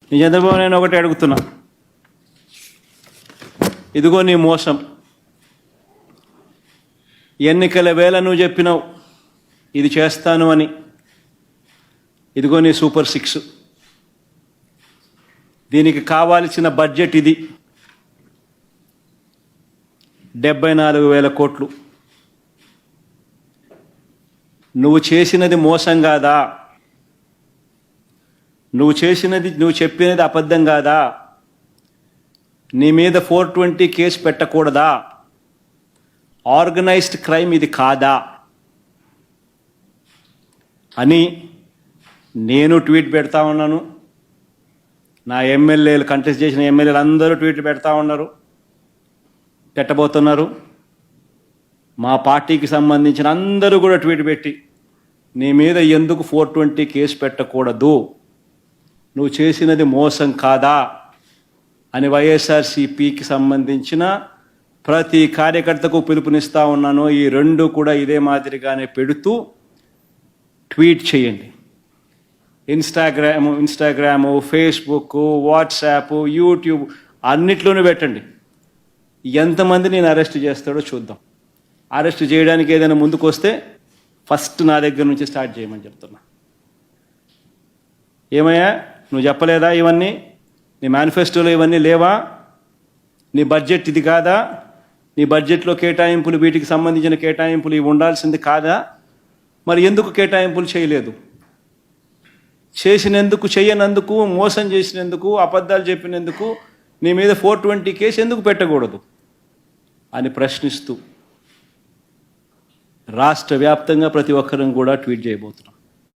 నీ చంద్రబాబు నేను ఒకటి అడుగుతున్నా, ఇదిగో నీ మోసం. ఎన్నికల వేళ నువ్వు చెప్పినావు ఇది చేస్తాను అని. ఇదిగో నీ సూపర్ 6. దీనికి కావాల్సిన బడ్జెట్ ఇది 74,000 కోట్లు. నువ్వు చేసినది మోసం కాదా? నువ్వు చెప్పినది అబద్ధం కాదా? నీ మీద 420 కేసు పెట్టకూడదా? ఆర్గనైజ్డ్ క్రైమ్ ఇది కాదా అని నేను ట్వీట్ పెడతా ఉన్నాను. నా ఎమ్మెల్యేలు, కంటెస్ట్ చేసిన ఎమ్మెల్యేలు అందరూ ట్వీట్ పెడతా ఉన్నారు, పెట్టబోతున్నారు. మా పార్టీకి సంబంధించిన అందరూ కూడా ట్వీట్ పెట్టి నీ మీద ఎందుకు 420 కేసు పెట్టకూడదు, నువ్వు చేసినది మోసం కాదా అని వైఎస్ఆర్సీపీకి సంబంధించిన ప్రతి కార్యకర్తకు పిలుపునిస్తూ ఉన్నాను. ఈ రెండు కూడా ఇదే మాదిరిగానే పెడుతూ ట్వీట్ చేయండి. ఇన్స్టాగ్రాము, ఫేస్బుక్, వాట్సాప్, యూట్యూబ్ అన్నిట్లోనూ పెట్టండి. ఎంతమంది నేను అరెస్ట్ చేస్తాడో చూద్దాం. అరెస్ట్ చేయడానికి ఏదైనా ముందుకు వస్తే ఫస్ట్ నా దగ్గర నుంచి స్టార్ట్ చేయమని చెప్తున్నా. ఏమయ్యా నువ్వు చెప్పలేదా ఇవన్నీ? నీ మేనిఫెస్టోలో ఇవన్నీ లేవా? నీ బడ్జెట్ ఇది కాదా? నీ బడ్జెట్లో కేటాయింపులు, వీటికి సంబంధించిన కేటాయింపులు ఇవి ఉండాల్సింది కాదా? మరి ఎందుకు కేటాయింపులు చేయలేదు? చేసినందుకు, చేయనందుకు, మోసం చేసినందుకు, అబద్ధాలు చెప్పినందుకు నీ మీద 420 కేసు ఎందుకు పెట్టకూడదు అని ప్రశ్నిస్తూ రాష్ట్ర వ్యాప్తంగా ప్రతి ఒక్కరం కూడా ట్వీట్ చేయబోతున్నాం.